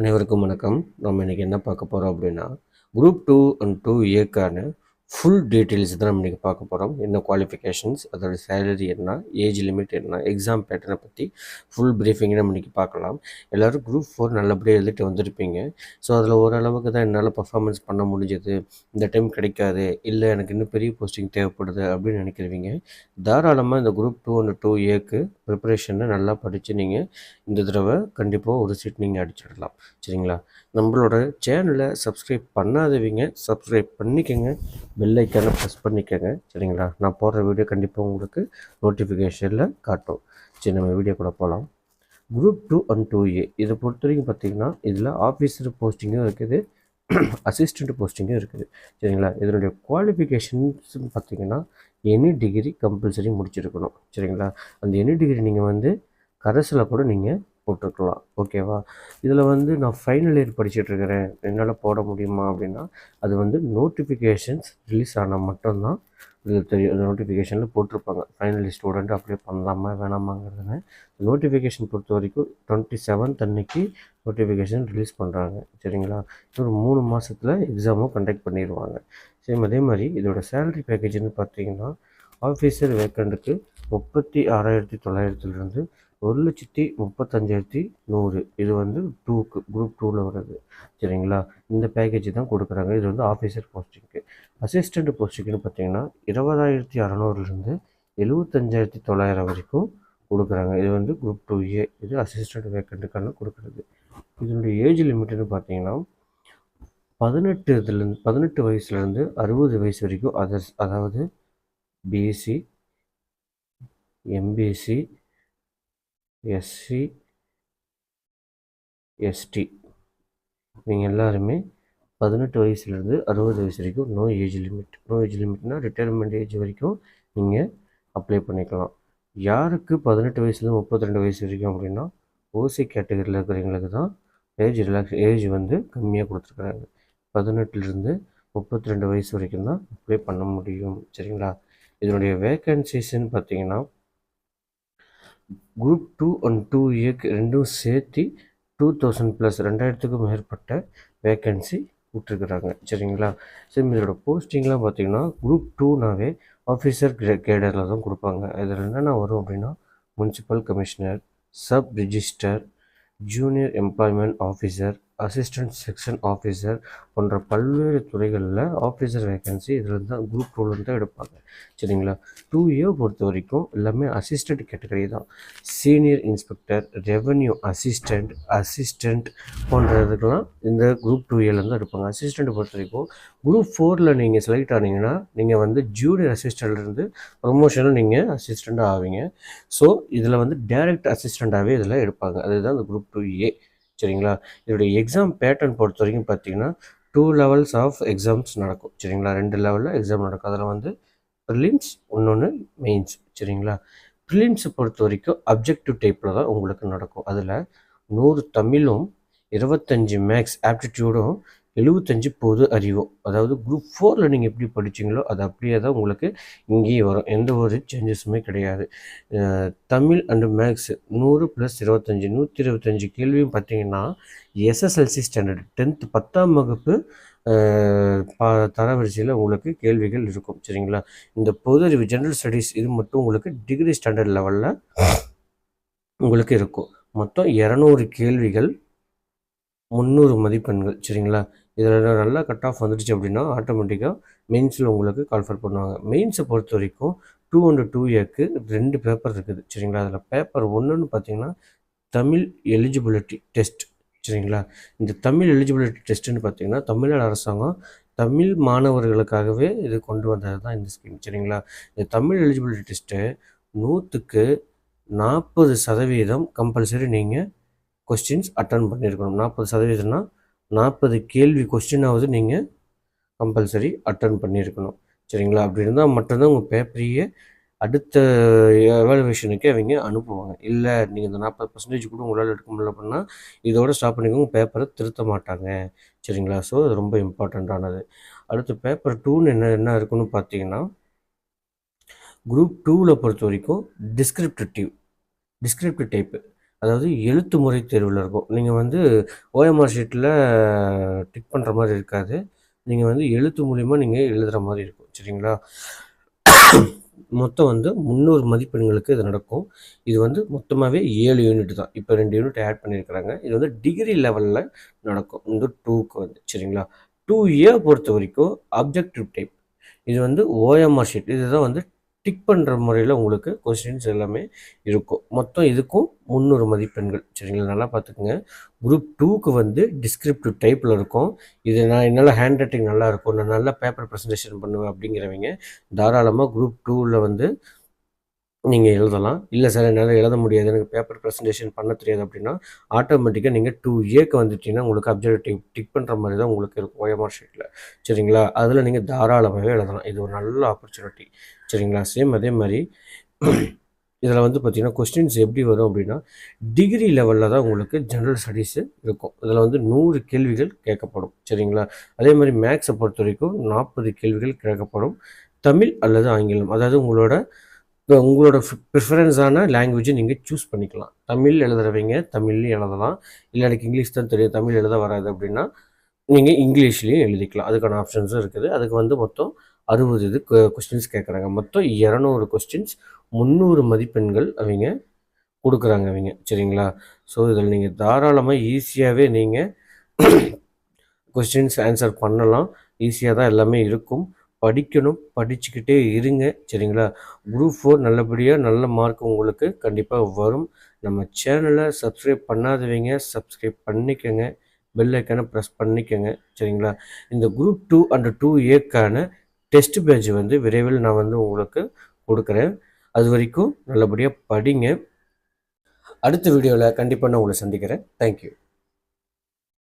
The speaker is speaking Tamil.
அனைவருக்கும் வணக்கம். நம்ம இன்னைக்கு என்ன பார்க்க போகிறோம் அப்படின்னா, குரூப் 2 அண்ட் 2ஏக்கான ஃபுல் டீட்டெயில்ஸ் தான் நம்ம இன்றைக்கி பார்க்க போகிறோம். என்ன குவாலிஃபிகேஷன்ஸ், அதோட சேலரி என்ன, ஏஜ் லிமிட் என்ன, எக்ஸாம் பேட்டர்னை பற்றி ஃபுல் ப்ரீஃபிங் நம்ம இன்றைக்கி பார்க்கலாம். எல்லோரும் குரூப் 4 நல்லபடியாக எழுதிட்டு வந்திருப்பீங்க. ஸோ அதில் ஓரளவுக்கு தான் என்னால் பர்ஃபார்மன்ஸ் பண்ண முடிஞ்சது, இந்த டைம் கிடைக்காது, இல்லை எனக்கு இன்னும் பெரிய போஸ்டிங் தேவைப்படுது அப்படின்னு நினைக்கிறவங்க தாராளமாக இந்த குரூப் 2 அண்ட் 2ஏக்கு ப்ரிப்பரேஷனை நல்லா படித்து நீங்கள் இந்த தடவை கண்டிப்பாக ஒரு சீட் நீங்கள் அடிச்சிடலாம். சரிங்களா? நம்மளோட சேனலை சப்ஸ்கிரைப் பண்ணாதவங்க சப்ஸ்கிரைப் பண்ணிக்கோங்க, பெல் ஐக்கானை ப்ரெஸ் பண்ணிக்கோங்க. சரிங்களா? நான் போடுற வீடியோ கண்டிப்பாக உங்களுக்கு நோட்டிஃபிகேஷனில் காட்டும். சரி, நம்ம வீடியோ கூட போகலாம். குரூப் 2 அண்ட் 2ஏ இதை பொறுத்த வரைக்கும் பார்த்திங்கன்னா இதில் ஆஃபீஸர் போஸ்டிங்கும் இருக்குது, அசிஸ்டண்ட் போஸ்டிங்கும் இருக்குது. சரிங்களா? இதனுடைய குவாலிஃபிகேஷன்ஸ்னு பார்த்திங்கன்னா எனி டிகிரி கம்பல்சரி முடிச்சிருக்கணும். சரிங்களா? அந்த எனி டிகிரி நீங்கள் கரஸில் கூட நீங்கள் போட்டுருக்கலாம். ஓகேவா? இதில் நான் ஃபைனல் இயர் படிச்சுட்ருக்கிறேன், என்னால் போட முடியுமா அப்படின்னா, அது நோட்டிஃபிகேஷன்ஸ் ரிலீஸ் ஆனால் மட்டும்தான் இது தெரியும். அந்த நோட்டிஃபிகேஷனில் போட்டிருப்பாங்க ஃபைனல் இயர் ஸ்டூடெண்ட் அப்ளை பண்ணலாமா வேணாமாங்கிறதுன்னு. நோட்டிஃபிகேஷன் பொறுத்த வரைக்கும் 27th அன்னைக்கு நோட்டிஃபிகேஷன் ரிலீஸ் பண்ணுறாங்க. சரிங்களா? ஒரு 3 மாதத்தில் எக்ஸாமும் கண்டக்ட் பண்ணிடுவாங்க. சேம் அதே மாதிரி இதோட சேலரி பேக்கேஜ்னு பார்த்தீங்கன்னா, ஆஃபீஸர் வேக்கண்ட்டுக்கு 36,900 1,35,100 இது 2க்கு குரூப் 2வில் வருது. சரிங்களா? இந்த பேக்கேஜ் தான் கொடுக்குறாங்க. இது ஆஃபீஸர் போஸ்டிங்க்கு. அசிஸ்டண்ட் போஸ்டிங்னு பார்த்தீங்கன்னா 20,600 75,900 வரைக்கும் கொடுக்குறாங்க. இது குரூப் 2ஏ. இது அசிஸ்டண்ட் வேக்கண்ட்டுக்கான கொடுக்குறது. இதனுடைய ஏஜ் லிமிட்னு பார்த்தீங்கன்னா 18 வயசுலேருந்து 60 வயசு வரைக்கும் அதர்ஸ், அதாவது பிஎஸ்சி, எம்பிஎஸ்சி, எஸ்சி, எஸ்டி இவங்க எல்லாருமே 18 வயசுலேருந்து 60 வயசு வரைக்கும் no age limit. No age லிமிட்னால் ரிட்டையர்மெண்ட் ஏஜ் வரைக்கும் நீங்கள் அப்ளை பண்ணிக்கலாம். யாருக்கு 18 வயசுலேருந்து 32 வயசு வரைக்கும் அப்படின்னா, ஓசி கேட்டகரியில் இருக்கிறவங்களுக்கு தான் ஏஜ் கம்மியாக கொடுத்துருக்குறாங்க. 18லேருந்து 32 வயசு வரைக்கும் தான் அப்ளை பண்ண முடியும். சரிங்களா? இதனுடைய வேக்கன்சிஸ்ன்னு பார்த்தீங்கன்னா குரூப் 2 அண்ட் 2ஏக்கு ரெண்டும் சேர்த்து 2000+, 2000க்கும் மேற்பட்ட வேக்கன்சி விட்டுருக்குறாங்க. சரிங்களா? சரி, இதோட போஸ்டிங்லாம் பார்த்தீங்கன்னா குரூப் 2நாவே ஆஃபீஸர் கேடரில் தான் கொடுப்பாங்க. இதில் என்னென்ன வரும் அப்படின்னா, municipal commissioner, sub register, junior employment officer, assistant section officer போன்ற பல்வேறு துறைகளில் ஆஃபீஸர் வேக்கன்சி இதில் தான் குரூப் 2லேருந்து தான் எடுப்பாங்க. சரிங்களா? 2ஏ பொறுத்த வரைக்கும் எல்லாமே அசிஸ்டண்ட் கேட்டகரி தான். சீனியர் இன்ஸ்பெக்டர், ரெவன்யூ அசிஸ்டண்ட் போன்றதுக்கெல்லாம் இந்த குரூப் 2ஏலேருந்து தான் எடுப்பாங்க. அசிஸ்டண்ட் பொறுத்த வரைக்கும் குரூப் 4ல் நீங்கள் செலக்ட் ஆனீங்கன்னா நீங்கள் ஜூனியர் அசிஸ்டண்ட்லேருந்து ப்ரொமோஷனில் நீங்கள் அசிஸ்டண்ட்டாக ஆவீங்க. ஸோ இதில் டைரக்ட் அசிஸ்டண்ட்டாகவே இதில் எடுப்பாங்க. அதுதான் இந்த குரூப் 2ஏ. சரிங்களா? இதோடைய எக்ஸாம் பேட்டர்ன் பொறுத்த வரைக்கும் பார்த்தீங்கன்னா 2 லெவல்ஸ் ஆஃப் எக்ஸாம்ஸ் நடக்கும். சரிங்களா? 2 லெவலில் எக்ஸாம் நடக்கும். அதில் ப்ரிலிம்ஸ், இன்னொன்று மெயின்ஸ். சரிங்களா? ப்ரிலிம்ஸை பொறுத்த வரைக்கும் அப்ஜெக்டிவ் டைப்பில் தான் உங்களுக்கு நடக்கும். அதில் 100 தமிழும், 25 மேக்ஸ் ஆப்டிடியூடும், 75 பொது அறிவும், அதாவது குரூப் 4ல் நீங்கள் எப்படி படிச்சிங்களோ அது அப்படியே தான் உங்களுக்கு இங்கேயும் வரும். எந்த ஒரு சேஞ்சஸுமே கிடையாது. தமிழ் அண்டு மேக்ஸ் 100 + 25 125 கேள்வியும் பார்த்தீங்கன்னா எஸ்எஸ்எல்சி ஸ்டாண்டர்ட் 10th 10ஆம் வகுப்பு தரவரிசையில் உங்களுக்கு கேள்விகள் இருக்கும். சரிங்களா? இந்த பொது அறிவு ஜென்ரல் ஸ்டடீஸ் இது மட்டும் உங்களுக்கு டிகிரி ஸ்டாண்டர்ட் லெவலில் உங்களுக்கு இருக்கும். மொத்தம் 200 கேள்விகள், 300 மதிப்பெண்கள். சரிங்களா? இதில் நல்லா கட் ஆஃப் வந்துடுச்சு அப்படின்னா ஆட்டோமேட்டிக்காக மெயின்ஸில் உங்களுக்கு கால்ஃபர் பண்ணுவாங்க. மெயின்ஸை பொறுத்த வரைக்கும் 2 அண்ட் 2ஏக்கு 2 பேப்பர் இருக்குது. சரிங்களா? அதில் பேப்பர் 1ன்னு பார்த்தீங்கன்னா தமிழ் எலிஜிபிலிட்டி டெஸ்ட். சரிங்களா? இந்த தமிழ் எலிஜிபிலிட்டி டெஸ்ட்டுன்னு பார்த்தீங்கன்னா தமிழ்நாடு அரசாங்கம் தமிழ் மாணவர்களுக்காகவே இது கொண்டு வந்தது தான் இந்த ஸ்கீம். சரிங்களா? இந்த தமிழ் எலிஜிபிலிட்டி டெஸ்ட்டு 100க்கு 40% கம்பல்சரி நீங்கள் கொஸ்டின்ஸ் அட்டன் பண்ணியிருக்கணும். 40%னா 40 கேள்வி கொஸ்டினாவது நீங்கள் கம்பல்சரி அட்டன் பண்ணியிருக்கணும். சரிங்களா? அப்படி இருந்தால் மட்டும்தான் உங்கள் பேப்பரையே அடுத்த எவாலுவேஷனுக்கு அவங்க அனுப்புவாங்க. இல்லை நீங்கள் இந்த 40% கூட உங்களால் எடுக்க முடியல அப்படின்னா இதோட ஸ்டாப் பண்ணிக்கோங்க, பேப்பரை திருத்த மாட்டாங்க. சரிங்களா? ஸோ அது ரொம்ப இம்பார்ட்டண்ட்டானது. அடுத்து பேப்பர் 2ன்னு என்ன இருக்குன்னு பார்த்தீங்கன்னா, குரூப் 2வில் பொறுத்த வரைக்கும் டிஸ்கிரிப்டிவ் டைப்பு அதாவது எழுத்து முறை தேர்வில் இருக்கும். நீங்கள் வந்து ஓஎம்ஆர் ஷீட்டில் டிக் பண்ணுற மாதிரி இருக்காது. நீங்கள் வந்து எழுத்து மூலிமா நீங்கள் எழுதுகிற மாதிரி இருக்கும். சரிங்களா? மொத்தம் வந்து 300 மதிப்பெண்களுக்கு இது நடக்கும். இது வந்து மொத்தமாகவே 7 யூனிட் தான். இப்போ 2 யூனிட் ஆட் பண்ணியிருக்கிறாங்க. இது வந்து டிகிரி லெவலில் நடக்கும். இந்த 2க்கு வந்து சரிங்களா? 2A பொறுத்த வரைக்கும் அப்ஜெக்டிவ் டைப். இது வந்து ஓஎம்ஆர் ஷீட். இதுதான் வந்து டிக் பண்ணுற முறையில் உங்களுக்கு கொஸ்டின்ஸ் எல்லாமே இருக்கும். மொத்தம் இதுக்கும் 300 மதிப்பெண்கள். சரிங்களா? நல்லா பார்த்துக்குங்க. குரூப் 2க்கு வந்து டிஸ்கிரிப்டிவ் டைப்பில் இருக்கும். இது என்னால் ஹேண்ட் ரைட்டிங் நல்லா இருக்கும், நான் நல்லா பேப்பர் ப்ரெசன்டேஷன் பண்ணுவேன் அப்படிங்கிறவங்க தாராளமாக குரூப் 2வில் வந்து நீங்கள் எழுதலாம். இல்லை சார் என்னால் எழுத முடியாது, எனக்கு பேப்பர் ப்ரெசன்டேஷன் பண்ண தெரியாது அப்படின்னா ஆட்டோமேட்டிக்காக நீங்கள் 2Aக்கு வந்துட்டீங்கன்னா உங்களுக்கு அப்ஜெக்டிவ் டிக் பண்ணுற மாதிரி தான் உங்களுக்கு இருக்கும் ஓஎம்ஆர் ஷீட்டில். சரிங்களா? அதில் நீங்கள் தாராளமாகவே எழுதலாம். இது ஒரு நல்ல ஆப்பர்ச்சுனிட்டி. சரிங்களா? சேம் அதே மாதிரி இதில் வந்து பார்த்திங்கன்னா கொஸ்டின்ஸ் எப்படி வரும் அப்படின்னா டிகிரி லெவலில் தான் உங்களுக்கு ஜென்ரல் ஸ்டடீஸு இருக்கும். இதில் வந்து 100 கேள்விகள் கேட்கப்படும். சரிங்களா? அதே மாதிரி மேக்ஸை பொறுத்த வரைக்கும் 40 கேள்விகள் கேட்கப்படும். தமிழ் அல்லது ஆங்கிலம், அதாவது உங்களோட ப்ரிஃபரன்ஸான லாங்குவேஜை நீங்கள் சூஸ் பண்ணிக்கலாம். தமிழ் எழுதுறவங்க தமிழ்லையும் எழுதலாம். இல்லை எனக்கு இங்கிலீஷ் தான் தெரியும், தமிழ் எழுத வராது அப்படின்னா நீங்கள் இங்கிலீஷ்லேயும் எழுதிக்கலாம். அதுக்கான ஆப்ஷன்ஸும் இருக்குது. அதுக்கு வந்து மொத்தம் 60 இது கொஸ்டின்ஸ் கேட்குறாங்க. மொத்தம் 200 கொஸ்டின்ஸ், 300 மதிப்பெண்கள் அவங்க கொடுக்குறாங்க அவங்க. சரிங்களா? ஸோ இதில் நீங்கள் தாராளமாக ஈஸியாகவே நீங்கள் கொஸ்டின்ஸ் ஆன்சர் பண்ணலாம். ஈஸியாக தான் எல்லாமே இருக்கும். படிக்கணும், படிச்சுக்கிட்டே இருங்க. சரிங்களா? குரூப் 4 நல்லபடியாக நல்ல மார்க் உங்களுக்கு கண்டிப்பாக வரும். நம்ம சேனலை சப்ஸ்கிரைப் பண்ணாதவங்க சப்ஸ்கிரைப் பண்ணிக்கோங்க. பெல் ஐக்கானை ப்ரெஸ் பண்ணிக்கோங்க. சரிங்களா? இந்த குரூப் 2 அண்ட் 2Aக்கான டெஸ்ட் பேட்ச் வந்து விரைவில் நான் வந்து உங்களுக்கு கொடுக்குறேன். அது வரைக்கும் நல்லபடியாக படிங்க. அடுத்த வீடியோவில் கண்டிப்பாக நான் உங்களை சந்திக்கிறேன். தேங்க்யூ.